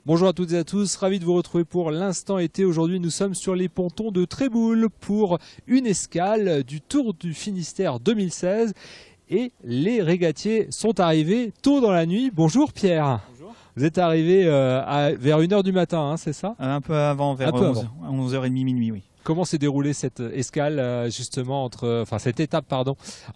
Bonjour à toutes et à tous, ravi de vous retrouver pour l'instant été. Aujourd'hui nous sommes sur les pontons de Tréboul pour une escale du Tour du Finistère 2016 et les régatiers sont arrivés tôt dans la nuit. Bonjour Pierre. Bonjour. Vous êtes arrivé vers 1h du matin, hein, c'est ça? Un peu avant, vers 11h30 minuit, oui. Comment s'est déroulée cette escale justement cette étape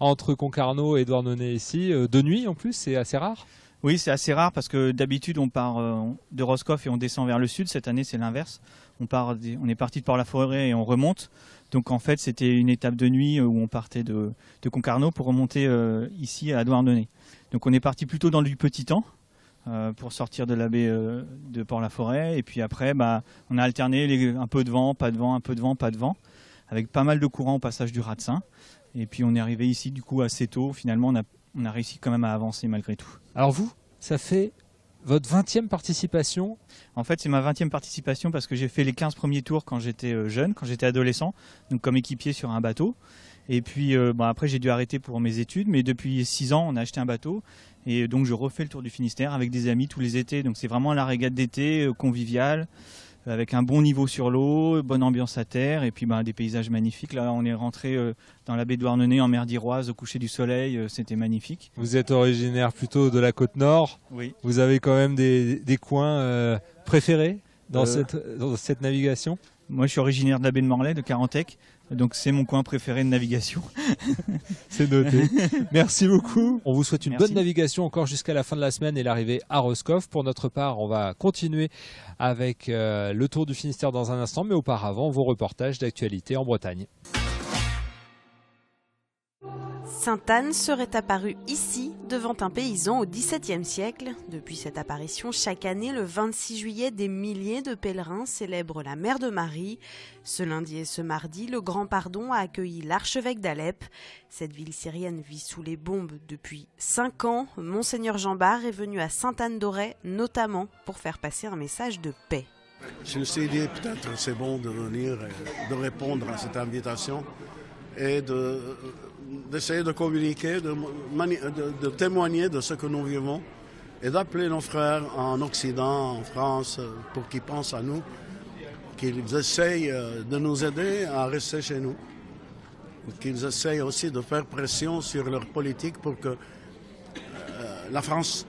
entre Concarneau et Douarnenez ici, de nuit en plus, c'est assez rare? Oui, c'est assez rare parce que d'habitude on part de Roscoff et on descend vers le sud. Cette année c'est l'inverse. On est parti de Port-la-Forêt et on remonte. Donc en fait c'était une étape de nuit où on partait de Concarneau pour remonter ici à Douarnenez. Donc on est parti plutôt dans du petit temps pour sortir de la baie de Port-la-Forêt. Et puis après on a alterné un peu de vent, pas de vent, un peu de vent, pas de vent, avec pas mal de courant au passage du Ratsin. Et puis on est arrivé ici du coup assez tôt. Finalement on a réussi quand même à avancer malgré tout. Alors vous, ça fait votre 20e participation? En fait, c'est ma 20e participation parce que j'ai fait les 15 premiers tours quand j'étais jeune, quand j'étais adolescent, donc comme équipier sur un bateau. Et puis après, j'ai dû arrêter pour mes études, mais depuis 6 ans, on a acheté un bateau. Et donc, je refais le Tour du Finistère avec des amis tous les étés. Donc, c'est vraiment la régate d'été conviviale, avec un bon niveau sur l'eau, bonne ambiance à terre et puis des paysages magnifiques. Là, on est rentré dans la baie de Douarnenez en mer d'Iroise au coucher du soleil, c'était magnifique. Vous êtes originaire plutôt de la côte nord. Oui. Vous avez quand même des coins préférés dans cette navigation? Moi, je suis originaire de la baie de Morlaix, de Carantec, donc c'est mon coin préféré de navigation. C'est noté. Merci beaucoup. On vous souhaite une Merci. bonne navigation encore jusqu'à la fin de la semaine et l'arrivée à Roscoff. Pour notre part, on va continuer avec le Tour du Finistère dans un instant, mais auparavant, vos reportages d'actualité en Bretagne. Sainte-Anne serait apparue ici, devant un paysan au XVIIe siècle. Depuis cette apparition, chaque année, le 26 juillet, des milliers de pèlerins célèbrent la Mère de Marie. Ce lundi et ce mardi, le Grand Pardon a accueilli l'archevêque d'Alep. Cette ville syrienne vit sous les bombes depuis 5 ans. Monseigneur Jean Bart est venu à Sainte-Anne-d'Auray, notamment pour faire passer un message de paix. Je me suis dit peut-être c'est bon de venir, de répondre à cette invitation et d'essayer de communiquer, de témoigner de ce que nous vivons et d'appeler nos frères en Occident, en France, pour qu'ils pensent à nous, qu'ils essayent de nous aider à rester chez nous, qu'ils essayent aussi de faire pression sur leur politique pour que la France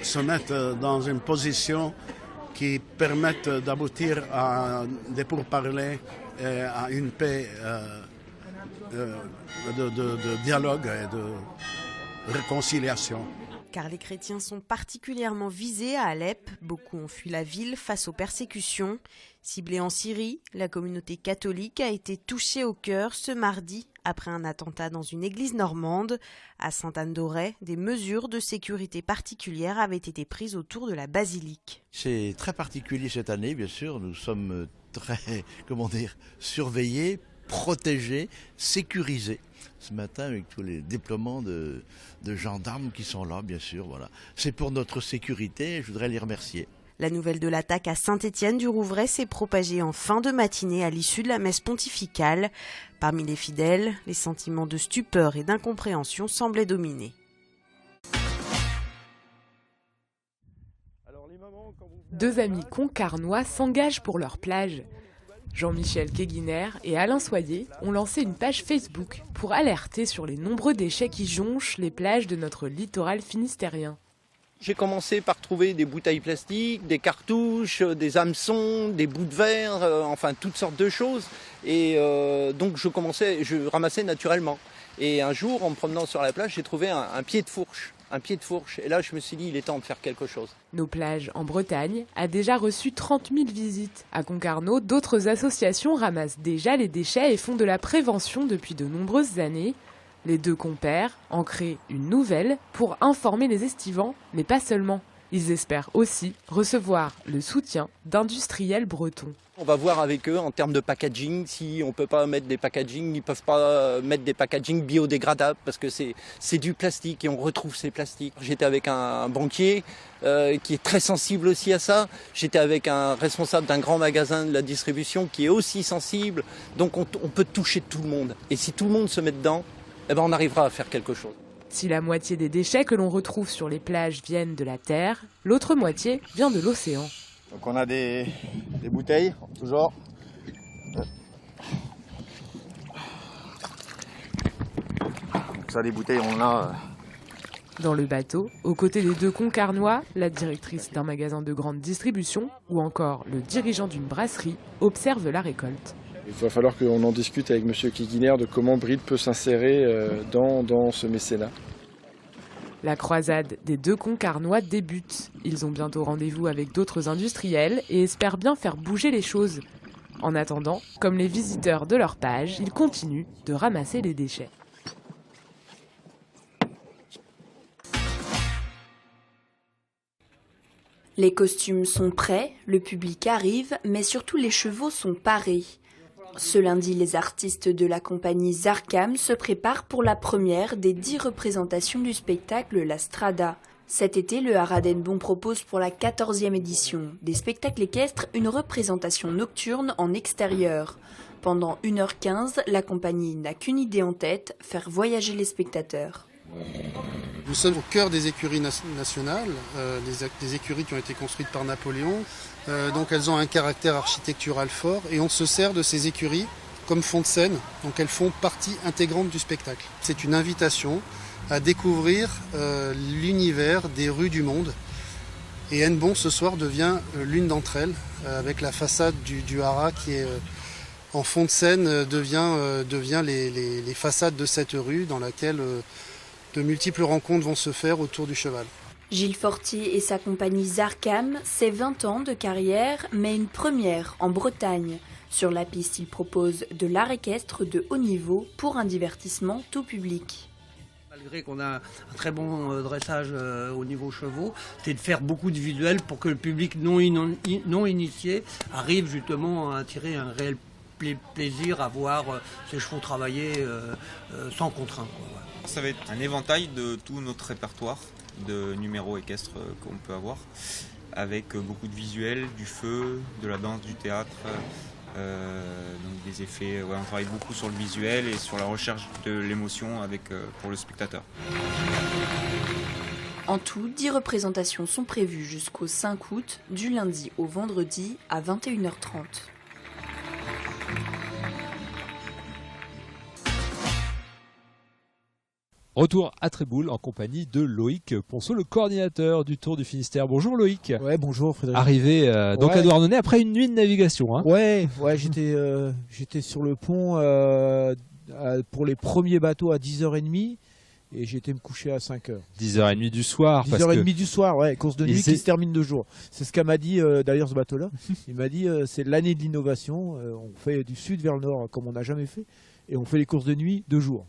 se mette dans une position qui permette d'aboutir à des pourparlers et à une paix de dialogue et de réconciliation. Car les chrétiens sont particulièrement visés à Alep. Beaucoup ont fui la ville face aux persécutions. Ciblée en Syrie, la communauté catholique a été touchée au cœur ce mardi après un attentat dans une église normande. À Sainte-Anne-d'Auray, des mesures de sécurité particulières avaient été prises autour de la basilique. C'est très particulier cette année, bien sûr. Nous sommes très, surveillés, protégés, sécurisés. Ce matin, avec tous les déploiements de gendarmes qui sont là, bien sûr. Voilà. C'est pour notre sécurité et je voudrais les remercier. La nouvelle de l'attaque à Saint-Étienne-du-Rouvray s'est propagée en fin de matinée à l'issue de la messe pontificale. Parmi les fidèles, les sentiments de stupeur et d'incompréhension semblaient dominer. Deux amis concarnois s'engagent pour leur plage. Jean-Michel Keguiner et Alain Soyer ont lancé une page Facebook pour alerter sur les nombreux déchets qui jonchent les plages de notre littoral finistérien. J'ai commencé par trouver des bouteilles plastiques, des cartouches, des hameçons, des bouts de verre, enfin toutes sortes de choses. Et donc je ramassais naturellement. Et un jour, en me promenant sur la plage, j'ai trouvé un pied de fourche. Et là, je me suis dit, il est temps de faire quelque chose. Nos plages en Bretagne a déjà reçu 30 000 visites. À Concarneau, d'autres associations ramassent déjà les déchets et font de la prévention depuis de nombreuses années. Les deux compères en créent une nouvelle pour informer les estivants, mais pas seulement. Ils espèrent aussi recevoir le soutien d'industriels bretons. On va voir avec eux en termes de packaging, si on ne peut pas mettre des packaging, ils ne peuvent pas mettre des packaging biodégradables parce que c'est du plastique et on retrouve ces plastiques. J'étais avec un banquier qui est très sensible aussi à ça. J'étais avec un responsable d'un grand magasin de la distribution qui est aussi sensible. Donc on peut toucher tout le monde. Et si tout le monde se met dedans, on arrivera à faire quelque chose. Si la moitié des déchets que l'on retrouve sur les plages viennent de la terre, l'autre moitié vient de l'océan. Donc on a des bouteilles, toujours. Donc ça, des bouteilles, on a... Dans le bateau, aux côtés des deux Concarnois, la directrice d'un magasin de grande distribution ou encore le dirigeant d'une brasserie observent la récolte. Il va falloir qu'on en discute avec M. Kiguiner de comment Bride peut s'insérer dans ce mécénat. La croisade des deux Concarnois débute. Ils ont bientôt rendez-vous avec d'autres industriels et espèrent bien faire bouger les choses. En attendant, comme les visiteurs de leur page, ils continuent de ramasser les déchets. Les costumes sont prêts, le public arrive, mais surtout les chevaux sont parés. Ce lundi, les artistes de la compagnie Zarkam se préparent pour la première des 10 représentations du spectacle La Strada. Cet été, le Haradenbon propose pour la 14e édition des spectacles équestres une représentation nocturne en extérieur. Pendant 1h15, la compagnie n'a qu'une idée en tête, faire voyager les spectateurs. Nous sommes au cœur des écuries nationales, des écuries qui ont été construites par Napoléon. Donc elles ont un caractère architectural fort et on se sert de ces écuries comme fond de scène. Donc elles font partie intégrante du spectacle. C'est une invitation à découvrir l'univers des rues du monde. Et Hennebont ce soir devient l'une d'entre elles, avec la façade du haras qui est en fond de scène, devient les façades de cette rue dans laquelle de multiples rencontres vont se faire autour du cheval. Gilles Fortier et sa compagnie Zarkam, c'est 20 ans de carrière, mais une première en Bretagne. Sur la piste, il propose de l'art équestre de haut niveau pour un divertissement tout public. Malgré qu'on a un très bon dressage au niveau chevaux, c'est de faire beaucoup de visuels pour que le public non initié arrive justement à tirer un réel plaisir à voir ces chevaux travailler sans contrainte. Ça va être un éventail de tout notre répertoire de numéros équestres qu'on peut avoir, avec beaucoup de visuels, du feu, de la danse, du théâtre, donc des effets. On travaille beaucoup sur le visuel et sur la recherche de l'émotion pour le spectateur. En tout, 10 représentations sont prévues jusqu'au 5 août, du lundi au vendredi à 21h30. Retour à Tréboul en compagnie de Loïc Ponceau, le coordinateur du Tour du Finistère. Bonjour Loïc. Ouais, bonjour Frédéric. Arrivé donc à Douarnenez après une nuit de navigation. Hein. Ouais, j'étais sur le pont pour les premiers bateaux à 10h30 et j'étais me coucher à 5h. 10h30 du soir. 10h30 du soir, ouais, course de nuit qui se termine de jour. C'est ce qu'a m'a dit d'ailleurs ce bateau-là. Il m'a dit c'est l'année de l'innovation, on fait du sud vers le nord comme on n'a jamais fait et on fait les courses de nuit de jour.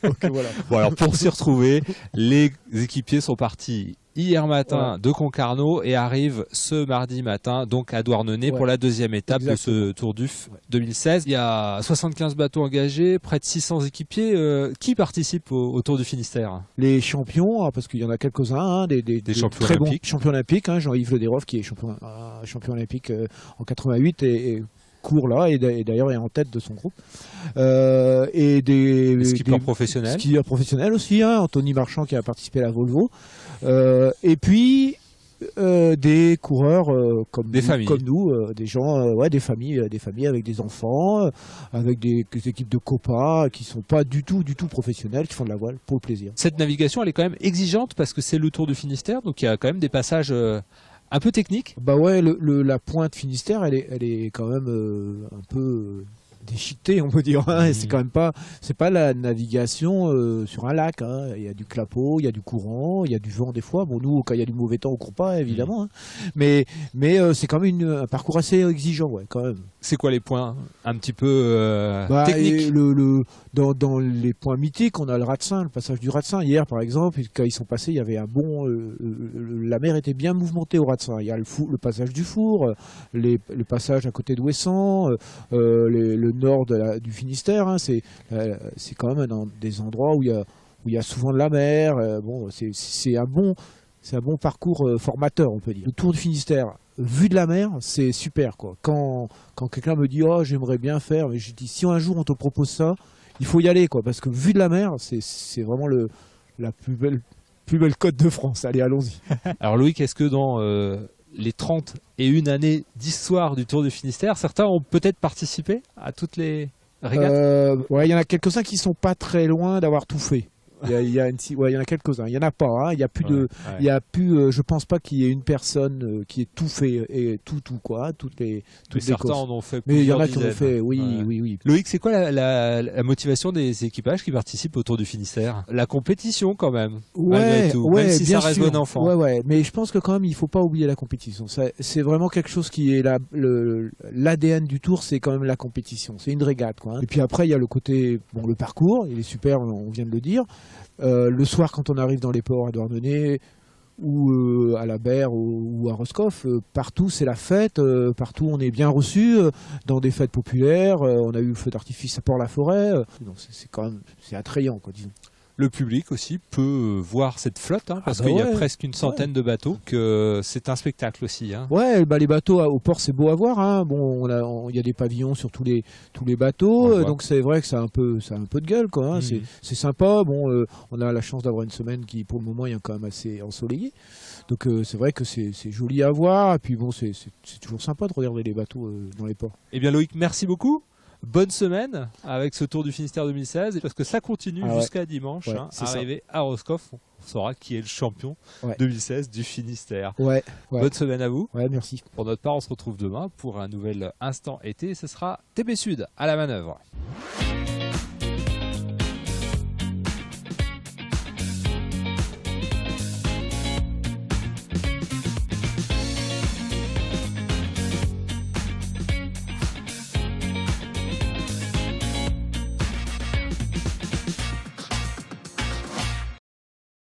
Donc, voilà. Bon, alors pour s'y retrouver, les équipiers sont partis hier matin de Concarneau et arrivent ce mardi matin donc à Douarnenez pour la deuxième étape de ce Tour du 2016. Il y a 75 bateaux engagés, près de 600 équipiers. Qui participent au Tour du Finistère? Les champions, parce qu'il y en a quelques-uns, des champions très olympiques. Bons champions olympiques, Jean-Yves Le Desroches qui est champion olympique en 88 et court là et d'ailleurs est en tête de son groupe et des skippers professionnels aussi, Anthony Marchand qui a participé à la Volvo et puis des coureurs comme nous, des gens, des familles avec des enfants, avec des équipes de copains qui sont pas du tout professionnels, qui font de la voile pour le plaisir. Cette navigation, elle est quand même exigeante parce que c'est le Tour du Finistère, donc il y a quand même des passages un peu technique. Bah ouais, la pointe Finistère, elle est quand même un peu déchiquetée, on peut dire. C'est quand même c'est pas la navigation sur un lac. Il y a du clapot, il y a du courant, il y a du vent des fois. Bon, nous, quand il y a du mauvais temps, on court pas, évidemment. Mais c'est quand même un parcours assez exigeant, quand même. C'est quoi les points un petit peu techniques? Dans les points mythiques, on a le Ratsin, le passage du Ratsin. Hier, par exemple, quand ils sont passés, il y avait la mer était bien mouvementée au Ratsin. Il y a le passage du Four, le passage à côté d'Ouessant, le nord du Finistère. C'est quand même des endroits où il y a souvent de la mer. C'est un bon parcours formateur, on peut dire. Le Tour du Finistère, vu de la mer, c'est super, quoi. Quand quelqu'un me dit « Oh, j'aimerais bien faire », mais je dis « Si un jour on te propose ça, il faut y aller, quoi, parce que vu de la mer, c'est vraiment la plus belle côte de France. Allez, allons-y. » Alors Loïc, est-ce que dans les 31 années d'histoire du Tour du Finistère. Certains ont peut-être participé à toutes les régates. Ouais, il y en a quelques-uns qui sont pas très loin d'avoir tout fait. Il y en a quelques-uns. Il y en a pas. Hein. Il y a plus il y a plus. Je pense pas qu'il y ait une personne qui ait tout fait et tout quoi. Toutes les certains courses. en ont fait. Mais il y en a plusieurs qui en ont dizaines. fait. Oui. Loïc, c'est quoi la motivation des équipages qui participent au Tour du Finistère? La compétition quand même. Malgré tout, même si bien ça reste sûr. bon enfant. Ouais. Mais je pense que quand même il faut pas oublier la compétition. C'est vraiment quelque chose qui est l'ADN du Tour, c'est quand même la compétition. C'est une régate quoi. Hein. Et puis après il y a le côté le parcours, il est super, on vient de le dire. Le soir, quand on arrive dans les ports à Douarnenez ou à la Berre ou à Roscoff, partout c'est la fête, partout on est bien reçu dans des fêtes populaires. On a eu le feu d'artifice à Port-la-Forêt, donc c'est attrayant quoi, disons. Le public aussi peut voir cette flotte, hein, parce qu'il y a presque une centaine de bateaux, que c'est un spectacle aussi. Hein. Ouais, les bateaux au port c'est beau à voir. Hein. Bon, il y a des pavillons sur tous les bateaux, donc c'est vrai que ça a un peu de gueule, quoi. Hein. C'est sympa. Bon, on a la chance d'avoir une semaine qui, pour le moment, est quand même assez ensoleillée. Donc c'est vrai que c'est joli à voir. Et puis bon, c'est toujours sympa de regarder les bateaux dans les ports. Eh bien, Loïc, merci beaucoup. Bonne semaine avec ce Tour du Finistère 2016, parce que ça continue jusqu'à dimanche. Arrivé à Roscoff, on saura qui est le champion 2016 du Finistère. Bonne semaine à vous. Merci. Pour notre part, on se retrouve demain pour un nouvel Instant été. Ce sera TB Sud à la manœuvre.